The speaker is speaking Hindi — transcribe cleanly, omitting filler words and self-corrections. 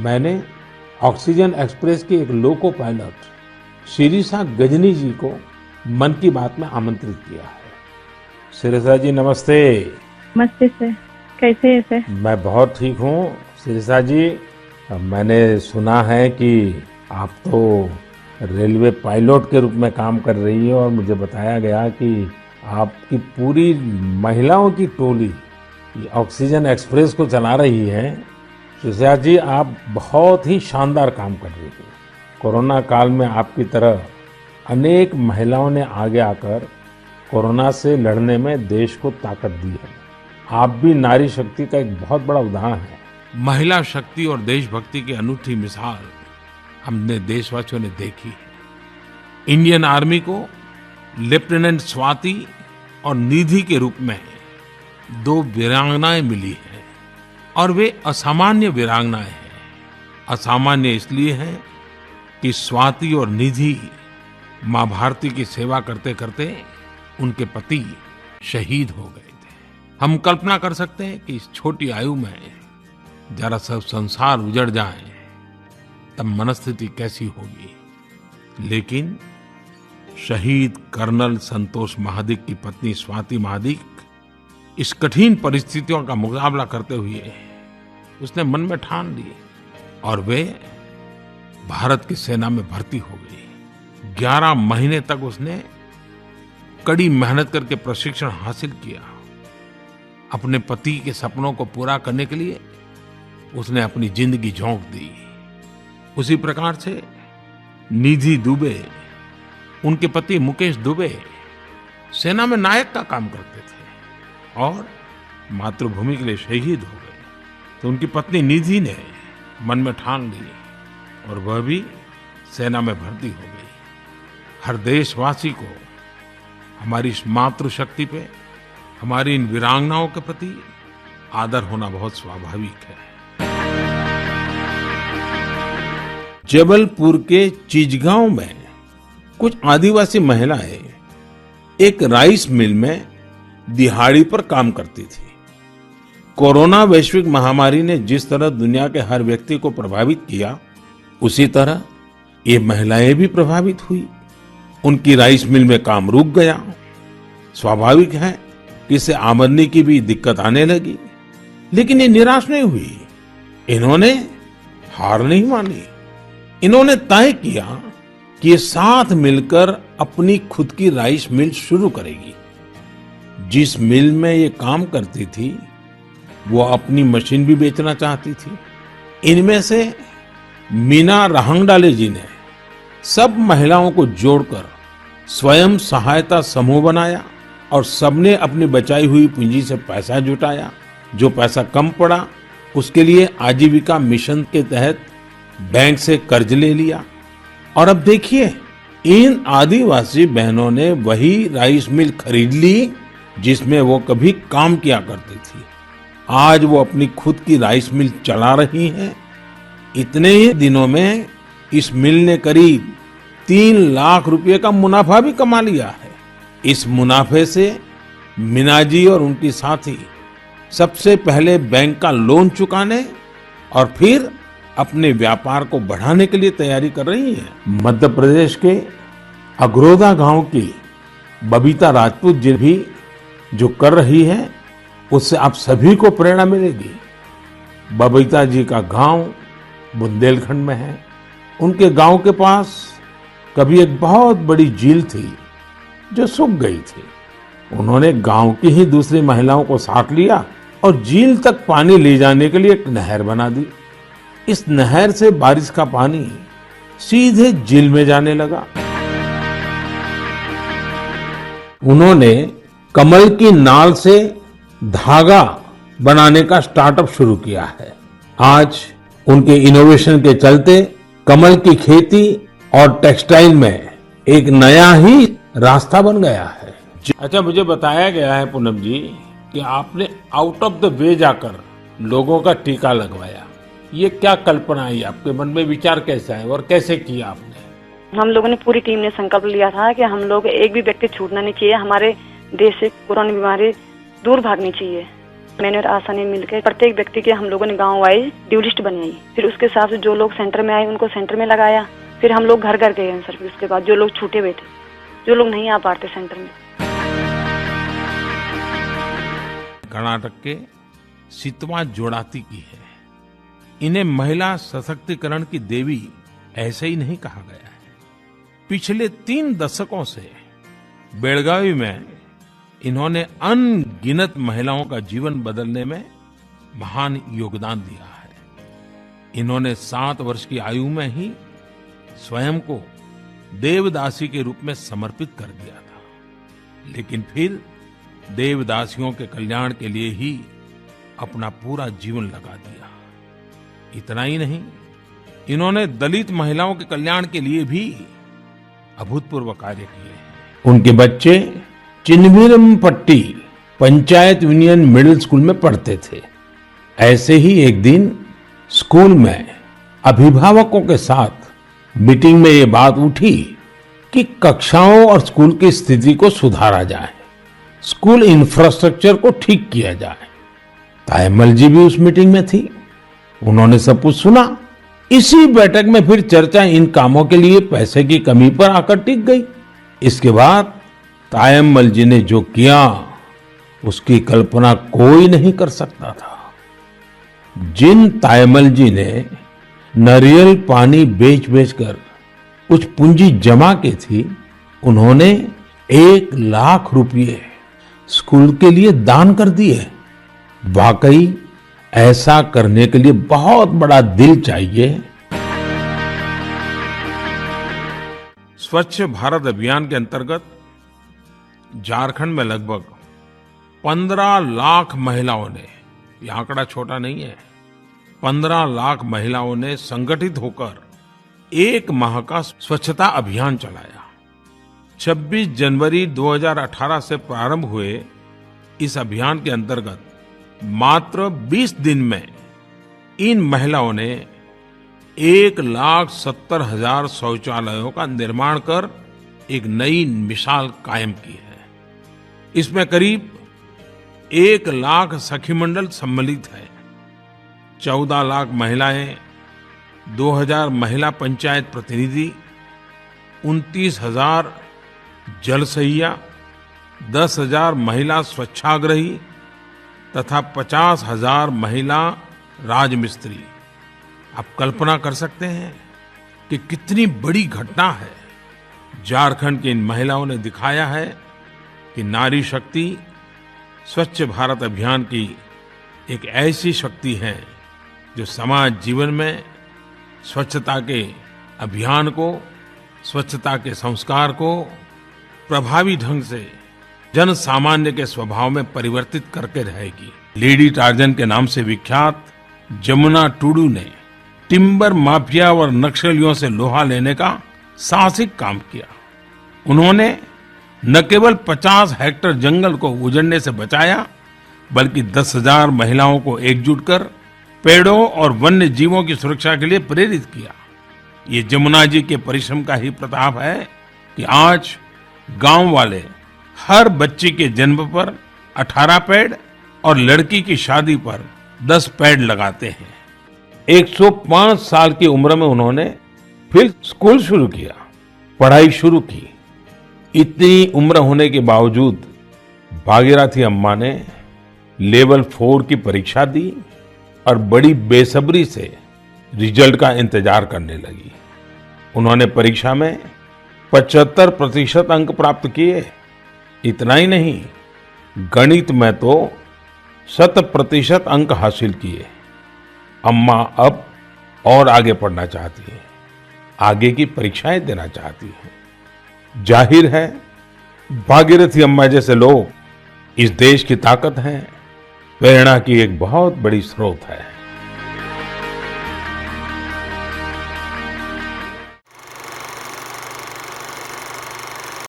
मैंने ऑक्सीजन एक्सप्रेस की एक लोको पायलट शिरीषा गजनी जी को मन की बात में आमंत्रित किया है। शिरीषा जी नमस्ते। नमस्ते सर, कैसे हैं सर? मैं बहुत ठीक हूँ शिरीषा जी। मैंने सुना है कि आप तो रेलवे पायलट के रूप में काम कर रही है और मुझे बताया गया कि आपकी पूरी महिलाओं की टोली ये ऑक्सीजन एक्सप्रेस को चला रही है। शिरीषा जी आप बहुत ही शानदार काम कर रही हैं। कोरोना काल में आपकी तरह अनेक महिलाओं ने आगे आकर कोरोना से लड़ने में देश को ताकत दी है। आप भी नारी शक्ति का एक बहुत बड़ा उदाहरण है। महिला शक्ति और देशभक्ति की अनूठी मिसाल हमने देशवासियों ने देखी है। इंडियन आर्मी को लेफ्टिनेंट स्वाति और निधि के रूप में 2 वीरांगनाएं मिली हैं और वे असामान्य वीरांगनाएं हैं। असामान्य इसलिए हैं कि स्वाति और निधि माँ भारती की सेवा करते करते उनके पति शहीद हो गए थे। हम कल्पना कर सकते हैं कि इस छोटी आयु में जरा सब संसार उजड़ जाए तब मनस्थिति कैसी होगी। लेकिन शहीद कर्नल संतोष महादिक की पत्नी स्वाति महादिक इस कठिन परिस्थितियों का मुकाबला करते हुए उसने मन में ठान ली और वे भारत की सेना में भर्ती हो गई। 11 महीने तक उसने कड़ी मेहनत करके प्रशिक्षण हासिल किया। अपने पति के सपनों को पूरा करने के लिए उसने अपनी जिंदगी झोंक दी। उसी प्रकार से निधि दुबे, उनके पति मुकेश दुबे सेना में नायक का काम करते थे और मातृभूमि के लिए शहीद हो गए। तो उनकी पत्नी निधि ने मन में ठान ली और वह भी सेना में भर्ती हो गई। हर देशवासी को हमारी इस मातृशक्ति पे, हमारी इन वीरांगनाओं के प्रति आदर होना बहुत स्वाभाविक है। जबलपुर के चिचगांव में कुछ आदिवासी महिलाएं एक राइस मिल में दिहाड़ी पर काम करती थी। कोरोना वैश्विक महामारी ने जिस तरह दुनिया के हर व्यक्ति को प्रभावित किया, उसी तरह ये महिलाएं भी प्रभावित हुई। उनकी राइस मिल में काम रुक गया। स्वाभाविक है कि इससे आमदनी की भी दिक्कत आने लगी। लेकिन ये निराश नहीं हुई। इन्होंने हार नहीं मानी। इन्होंने तय किया कि ये साथ मिलकर अपनी खुद की राइस मिल शुरू करेगी। जिस मिल में ये काम करती थी वो अपनी मशीन भी बेचना चाहती थी। इनमें से मीना रहंगडाले जी ने सब महिलाओं को जोड़कर स्वयं सहायता समूह बनाया और सबने अपनी बचाई हुई पूंजी से पैसा जुटाया। जो पैसा कम पड़ा उसके लिए आजीविका मिशन के तहत बैंक से कर्ज ले लिया। और अब देखिए, इन आदिवासी बहनों ने वही राइस मिल खरीद ली जिसमें वो कभी काम किया करती थी। आज वो अपनी खुद की राइस मिल चला रही हैं। इतने ही दिनों में इस मिल ने करीब 3 लाख रुपए का मुनाफा भी कमा लिया है। इस मुनाफे से मीना जी और उनकी साथी सबसे पहले बैंक का लोन चुकाने और फिर अपने व्यापार को बढ़ाने के लिए तैयारी कर रही हैं। मध्य प्रदेश के अगरोदा गांव की बबीता राजपूत जी भी जो कर रही है उससे आप सभी को प्रेरणा मिलेगी। बबीता जी का गांव बुंदेलखंड में है। उनके गांव के पास कभी एक बहुत बड़ी झील थी जो सूख गई थी। उन्होंने गांव की ही दूसरी महिलाओं को साथ लिया और झील तक पानी ले जाने के लिए एक नहर बना दी। इस नहर से बारिश का पानी सीधे झील में जाने लगा। उन्होंने कमल की नाल से धागा बनाने का स्टार्टअप शुरू किया है। आज उनके इनोवेशन के चलते कमल की खेती और टेक्सटाइल में एक नया ही रास्ता बन गया है। अच्छा, मुझे बताया गया है पूनम जी कि आपने आउट ऑफ द वे जाकर लोगों का टीका लगवाया। ये क्या कल्पना आई आपके मन में, विचार कैसा है और कैसे किया आपने? हम लोगों ने, पूरी टीम ने संकल्प लिया था कि हम लोग एक भी व्यक्ति छूटना नहीं चाहिए। हमारे देश से कोरोना बीमारी दूर भागनी चाहिए। मैंने और आशा ने मिलकर प्रत्येक व्यक्ति के हम लोगों ने गांव वाइज ड्यू लिस्ट बनाई। फिर उसके हिसाब से जो लोग सेंटर में आए उनको सेंटर में लगाया। फिर हम लोग घर घर गए हैं सर। फिर उसके बाद जो लोग छूटे हुए थे, जो लोग नहीं आ पाते सेंटर में। कर्नाटक के सितवा जोड़ाती की है। इन्हें महिला सशक्तिकरण की देवी ऐसे ही नहीं कहा गया है। पिछले 3 दशकों से बेलगावी में इन्होंने अनगिनत महिलाओं का जीवन बदलने में महान योगदान दिया है। इन्होंने 7 वर्ष की आयु में ही स्वयं को देवदासी के रूप में समर्पित कर दिया था, लेकिन फिर देवदासियों के कल्याण के लिए ही अपना पूरा जीवन लगा दिया। इतना ही नहीं, इन्होंने दलित महिलाओं के कल्याण के लिए भी अभूतपूर्व कार्य किए हैं। उनके बच्चे Chinnaveerampatti panchayat union middle school में पढ़ते थे। ऐसे ही एक दिन स्कूल में अभिभावकों के साथ मीटिंग में ये बात उठी कि कक्षाओं और स्कूल की स्थिति को सुधारा जाए, स्कूल इंफ्रास्ट्रक्चर को ठीक किया जाए। तायम्मल जी भी उस मीटिंग में थी। उन्होंने सब कुछ सुना। इसी बैठक में फिर चर्चा इन कामों के लिए पैसे की कमी पर आकर टिक गई। इसके बाद तायम्मल जी ने जो किया उसकी कल्पना कोई नहीं कर सकता था। जिन तायम्मल जी ने नारियल पानी बेच बेचकर कुछ पूंजी जमा की थी, उन्होंने 1 लाख रुपए स्कूल के लिए दान कर दिए। वाकई ऐसा करने के लिए बहुत बड़ा दिल चाहिए। स्वच्छ भारत अभियान के अंतर्गत झारखंड में लगभग 15 लाख महिलाओं ने, ये आंकड़ा छोटा नहीं है, 15 लाख महिलाओं ने संगठित होकर 1 माह का स्वच्छता अभियान चलाया। 26 जनवरी 2018 से प्रारंभ हुए इस अभियान के अंतर्गत मात्र 20 दिन में इन महिलाओं ने 1,70,000 शौचालयों का निर्माण कर एक नई मिसाल कायम की है। इसमें करीब 1 लाख सखी मंडल सम्मिलित है, 14 लाख महिलाएं, 2,000 महिला पंचायत प्रतिनिधि, 29,000 जलसहिया, 10,000 महिला स्वच्छाग्रही तथा 50,000 महिला राजमिस्त्री। आप कल्पना कर सकते हैं कि कितनी बड़ी घटना है। झारखंड की इन महिलाओं ने दिखाया है कि नारी शक्ति स्वच्छ भारत अभियान की एक ऐसी शक्ति है जो समाज जीवन में स्वच्छता के अभियान को, स्वच्छता के संस्कार को प्रभावी ढंग से जन सामान्य के स्वभाव में परिवर्तित करके रहेगी। लेडी टार्जन के नाम से विख्यात जमुना टुडू ने टिम्बर माफिया और नक्सलियों से लोहा लेने का साहसिक काम किया। उन्होंने न केवल 50 हेक्टेयर जंगल को उजड़ने से बचाया, बल्कि 10,000 महिलाओं को एकजुट कर पेड़ों और वन्य जीवों की सुरक्षा के लिए प्रेरित किया। ये जमुना जी के परिश्रम का ही प्रताप है कि आज गांव वाले हर बच्ची के जन्म पर 18 पेड़ और लड़की की शादी पर 10 पेड़ लगाते हैं। 105 साल की उम्र में उन्होंने फिर स्कूल शुरू किया, पढ़ाई शुरू की। इतनी उम्र होने के बावजूद भागीरथी अम्मा ने लेवल 4 की परीक्षा दी और बड़ी बेसब्री से रिजल्ट का इंतजार करने लगी। उन्होंने परीक्षा में 75% अंक प्राप्त किए। इतना ही नहीं, गणित में तो 100% अंक हासिल किए। अम्मा अब और आगे पढ़ना चाहती है, आगे की परीक्षाएं देना चाहती है। जाहिर है भागीरथी अम्मा जैसे लोग इस देश की ताकत हैं, प्रेरणा की एक बहुत बड़ी स्रोत है।